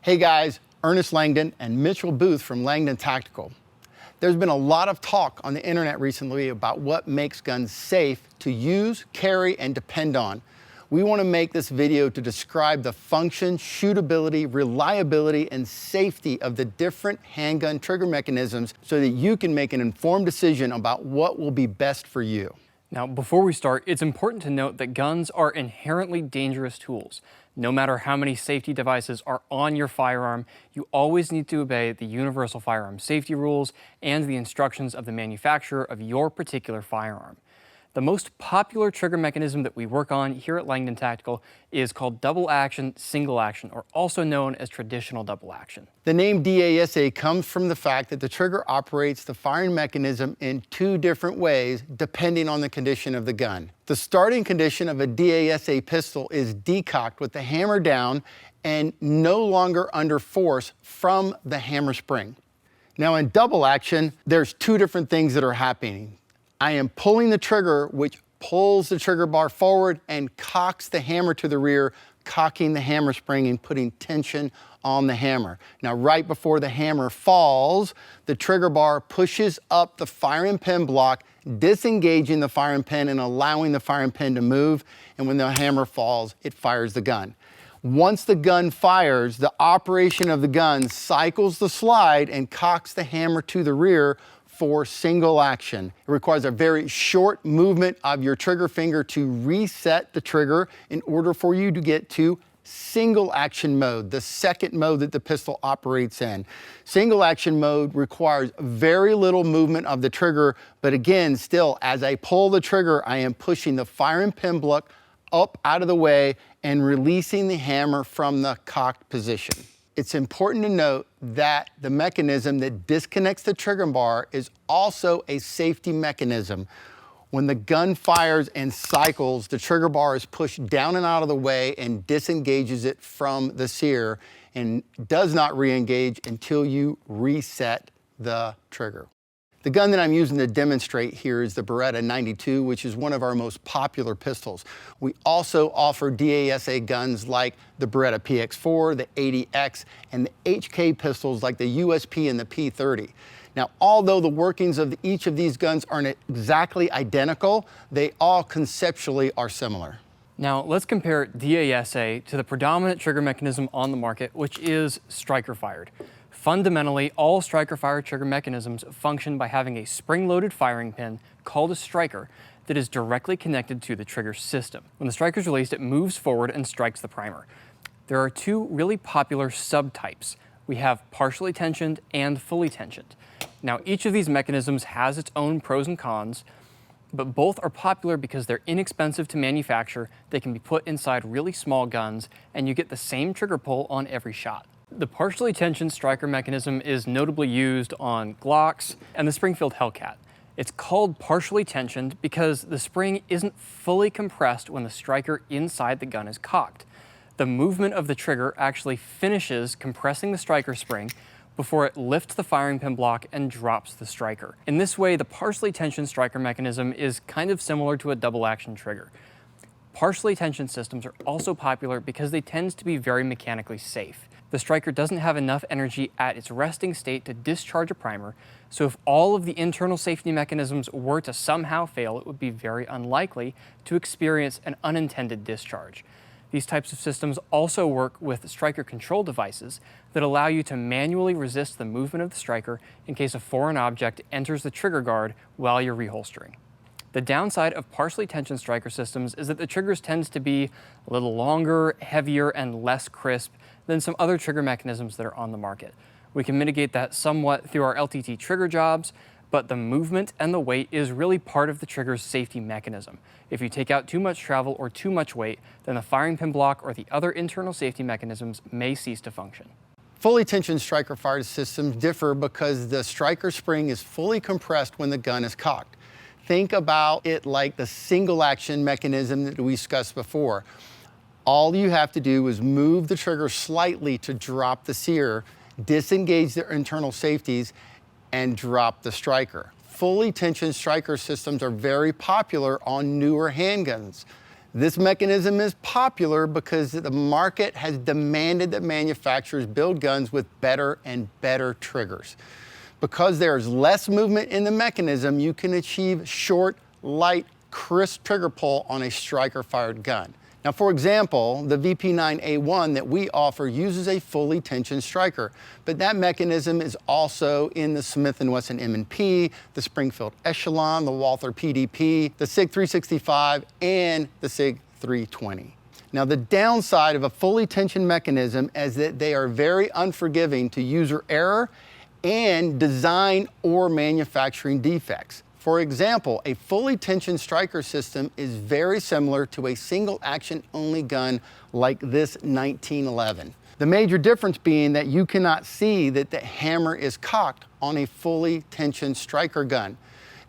Hey guys, Ernest Langdon and Mitchell Booth from Langdon Tactical. There's been a lot of talk on the internet recently about what makes guns safe to use, carry, and depend on. We want to make this video to describe the function, shootability, reliability, and safety of the different handgun trigger mechanisms so that you can make an informed decision about what will be best for you. Now, before we start, it's important to note that guns are inherently dangerous tools. No matter how many safety devices are on your firearm, you always need to obey the universal firearm safety rules and the instructions of the manufacturer of your particular firearm. The most popular trigger mechanism that we work on here at Langdon Tactical is called double action, single action, or also known as traditional double action. The name DASA comes from the fact that the trigger operates the firing mechanism in two different ways depending on the condition of the gun. The starting condition of a DASA pistol is decocked with the hammer down and no longer under force from the hammer spring. Now in double action, there's two different things that are happening. I am pulling the trigger, which pulls the trigger bar forward and cocks the hammer to the rear, cocking the hammer spring and putting tension on the hammer. Now, right before the hammer falls, the trigger bar pushes up the firing pin block, disengaging the firing pin and allowing the firing pin to move. And when the hammer falls, it fires the gun. Once the gun fires, the operation of the gun cycles the slide and cocks the hammer to the rear for single action. It requires a very short movement of your trigger finger to reset the trigger in order for you to get to single action mode, the second mode that the pistol operates in. Single action mode requires very little movement of the trigger, but again, still, as I pull the trigger, I am pushing the firing pin block up out of the way and releasing the hammer from the cocked position. It's important to note that the mechanism that disconnects the trigger bar is also a safety mechanism. When the gun fires and cycles, the trigger bar is pushed down and out of the way and disengages it from the sear and does not re-engage until you reset the trigger. The gun that I'm using to demonstrate here is the Beretta 92, which is one of our most popular pistols. We also offer DASA guns like the Beretta PX4, the 80X, and the HK pistols like the USP and the P30. Now, although the workings of each of these guns aren't exactly identical, they all conceptually are similar. Now, let's compare DASA to the predominant trigger mechanism on the market, which is striker-fired. Fundamentally, all striker-fired trigger mechanisms function by having a spring-loaded firing pin called a striker that is directly connected to the trigger system. When the striker is released, it moves forward and strikes the primer. There are two really popular subtypes. We have partially tensioned and fully tensioned. Now, each of these mechanisms has its own pros and cons, but both are popular because they're inexpensive to manufacture, they can be put inside really small guns, and you get the same trigger pull on every shot. The partially tensioned striker mechanism is notably used on Glocks and the Springfield Hellcat. It's called partially tensioned because the spring isn't fully compressed when the striker inside the gun is cocked. The movement of the trigger actually finishes compressing the striker spring before it lifts the firing pin block and drops the striker. In this way, the partially tensioned striker mechanism is kind of similar to a double action trigger. Partially tensioned systems are also popular because they tend to be very mechanically safe. The striker doesn't have enough energy at its resting state to discharge a primer, so if all of the internal safety mechanisms were to somehow fail, it would be very unlikely to experience an unintended discharge. These types of systems also work with striker control devices that allow you to manually resist the movement of the striker in case a foreign object enters the trigger guard while you're reholstering. The downside of partially tensioned striker systems is that the triggers tend to be a little longer, heavier, and less crisp than some other trigger mechanisms that are on the market. We can mitigate that somewhat through our LTT trigger jobs, but the movement and the weight is really part of the trigger's safety mechanism. If you take out too much travel or too much weight, then the firing pin block or the other internal safety mechanisms may cease to function. Fully tensioned striker-fired systems differ because the striker spring is fully compressed when the gun is cocked. Think about it like the single action mechanism that we discussed before. All you have to do is move the trigger slightly to drop the sear, disengage the internal safeties, and drop the striker. Fully tensioned striker systems are very popular on newer handguns. This mechanism is popular because the market has demanded that manufacturers build guns with better and better triggers. Because there's less movement in the mechanism, you can achieve short, light, crisp trigger pull on a striker-fired gun. Now, for example, the VP9A1 that we offer uses a fully tensioned striker, but that mechanism is also in the Smith & Wesson M&P, the Springfield Echelon, the Walther PDP, the SIG 365, and the SIG 320. Now, the downside of a fully tensioned mechanism is that they are very unforgiving to user error and design or manufacturing defects. For example, a fully tensioned striker system is very similar to a single action only gun like this 1911. The major difference being that you cannot see that the hammer is cocked on a fully tensioned striker gun.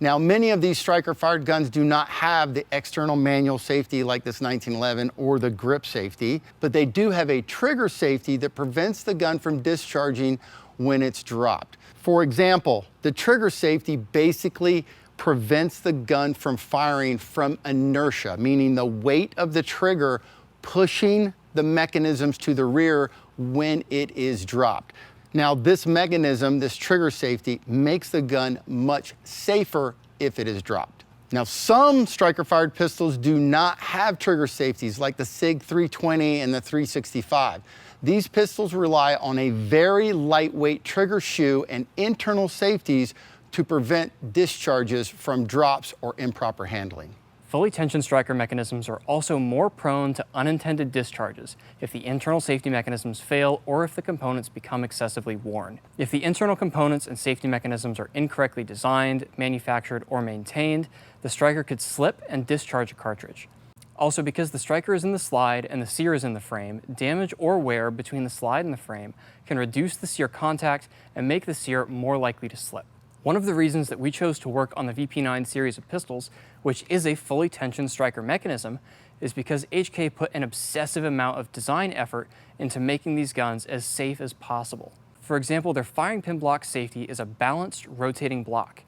Now, many of these striker-fired guns do not have the external manual safety like this 1911 or the grip safety, but they do have a trigger safety that prevents the gun from discharging when it's dropped. For example, the trigger safety basically prevents the gun from firing from inertia, meaning the weight of the trigger pushing the mechanisms to the rear when it is dropped. Now, this mechanism, this trigger safety, makes the gun much safer if it is dropped. Now, some striker-fired pistols do not have trigger safeties like the SIG 320 and the 365. These pistols rely on a very lightweight trigger shoe and internal safeties to prevent discharges from drops or improper handling. Fully tensioned striker mechanisms are also more prone to unintended discharges if the internal safety mechanisms fail or if the components become excessively worn. If the internal components and safety mechanisms are incorrectly designed, manufactured, or maintained, the striker could slip and discharge a cartridge. Also, because the striker is in the slide and the sear is in the frame, damage or wear between the slide and the frame can reduce the sear contact and make the sear more likely to slip. One of the reasons that we chose to work on the VP9 series of pistols, which is a fully tensioned striker mechanism, is because HK put an obsessive amount of design effort into making these guns as safe as possible. For example, their firing pin block safety is a balanced rotating block.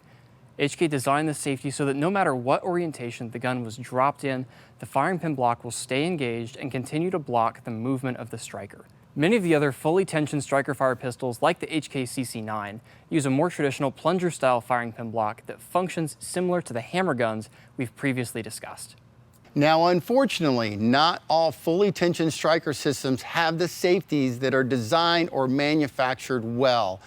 HK designed this safety so that no matter what orientation the gun was dropped in, the firing pin block will stay engaged and continue to block the movement of the striker. Many of the other fully tensioned striker-fired pistols, like the HK CC9, use a more traditional plunger-style firing pin block that functions similar to the hammer guns we've previously discussed. Now, unfortunately, not all fully tensioned striker systems have the safeties that are designed or manufactured well.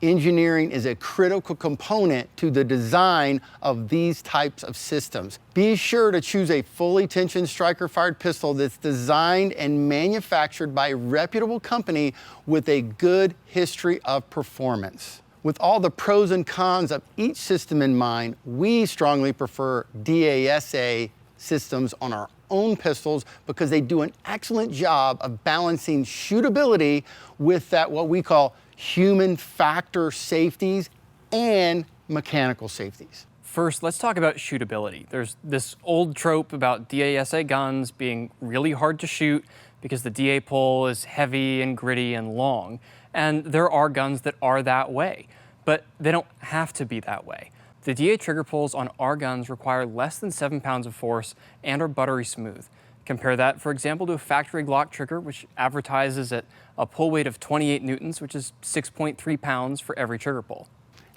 Engineering is a critical component to the design of these types of systems. Be sure to choose a fully tensioned striker-fired pistol that's designed and manufactured by a reputable company with a good history of performance. With all the pros and cons of each system in mind, we strongly prefer DASA systems on our own pistols because they do an excellent job of balancing shootability with that what we call human factor safeties and mechanical safeties. First, let's talk about shootability. There's this old trope about DASA guns being really hard to shoot because the DA pull is heavy and gritty and long. And there are guns that are that way, but they don't have to be that way. The DA trigger pulls on our guns require less than 7 pounds of force and are buttery smooth. Compare that, for example, to a factory Glock trigger, which advertises at a pull weight of 28 newtons, which is 6.3 pounds for every trigger pull.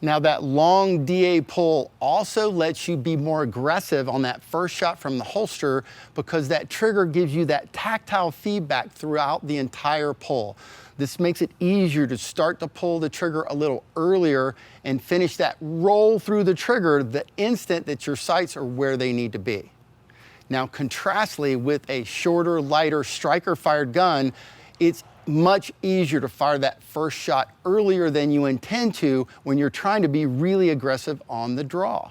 Now, that long DA pull also lets you be more aggressive on that first shot from the holster because that trigger gives you that tactile feedback throughout the entire pull. This makes it easier to start to pull the trigger a little earlier and finish that roll through the trigger the instant that your sights are where they need to be. Now, contrastly, with a shorter, lighter striker-fired gun, it's much easier to fire that first shot earlier than you intend to when you're trying to be really aggressive on the draw.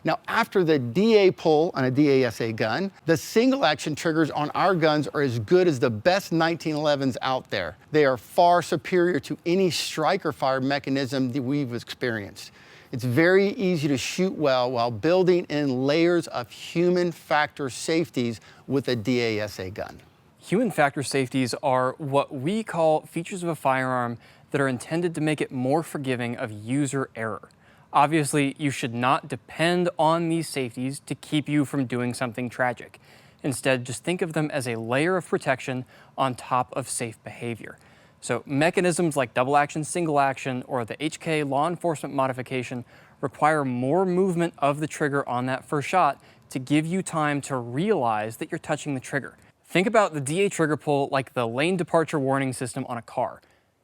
Now, after the DA pull on a DASA gun, the single action triggers on our guns are as good as the best 1911s out there. They are far superior to any striker fire mechanism that we've experienced. It's very easy to shoot well while building in layers of human factor safeties with a DASA gun. Human factor safeties are what we call features of a firearm that are intended to make it more forgiving of user error. Obviously, you should not depend on these safeties to keep you from doing something tragic. Instead, just think of them as a layer of protection on top of safe behavior. So mechanisms like double action, single action, or the HK law enforcement modification require more movement of the trigger on that first shot to give you time to realize that you're touching the trigger. Think about the DA trigger pull like the lane departure warning system on a car.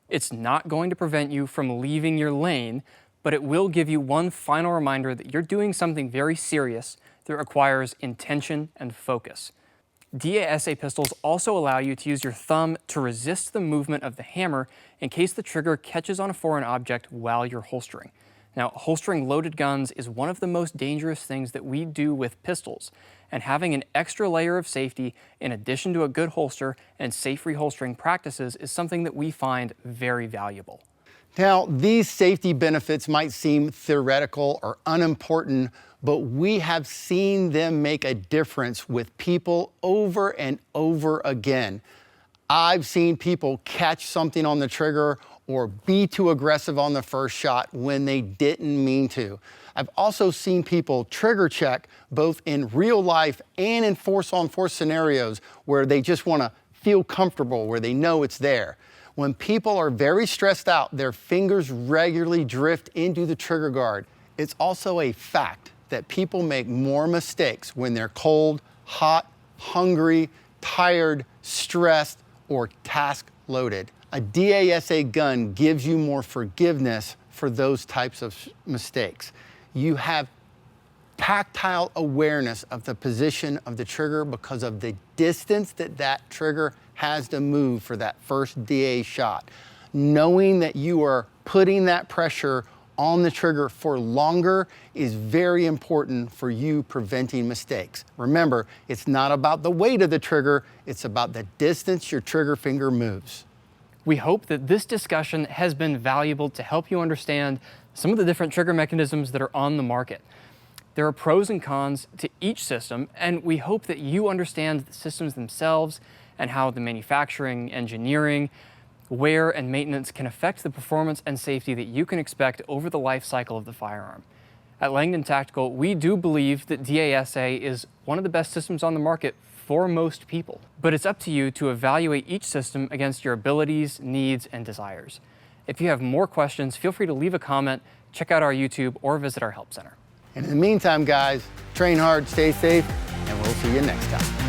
It's not going to prevent you from leaving your lane, but it will give you one final reminder that you're doing something very serious that requires intention and focus. DASA pistols also allow you to use your thumb to resist the movement of the hammer in case the trigger catches on a foreign object while you're holstering. Now, holstering loaded guns is one of the most dangerous things that we do with pistols, and having an extra layer of safety in addition to a good holster and safe reholstering practices is something that we find very valuable. Now, these safety benefits might seem theoretical or unimportant, but we have seen them make a difference with people over and over again. I've seen people catch something on the trigger or be too aggressive on the first shot when they didn't mean to. I've also seen people trigger check both in real life and in force-on-force scenarios where they just want to feel comfortable, where they know it's there. When people are very stressed out, their fingers regularly drift into the trigger guard. It's also a fact that people make more mistakes when they're cold, hot, hungry, tired, stressed, or task loaded. A DASA gun gives you more forgiveness for those types of mistakes. You have tactile awareness of the position of the trigger because of the distance that that trigger has to move for that first DA shot. Knowing that you are putting that pressure on the trigger for longer is very important for you preventing mistakes. Remember, it's not about the weight of the trigger, it's about the distance your trigger finger moves. We hope that this discussion has been valuable to help you understand some of the different trigger mechanisms that are on the market. There are pros and cons to each system, and we hope that you understand the systems themselves and how the manufacturing, engineering, wear, and maintenance can affect the performance and safety that you can expect over the life cycle of the firearm. At Langdon Tactical, we do believe that DASA is one of the best systems on the market for most people, but it's up to you to evaluate each system against your abilities, needs, and desires. If you have more questions, feel free to leave a comment, check out our YouTube, or visit our Help Center. And in the meantime, guys, train hard, stay safe, and we'll see you next time.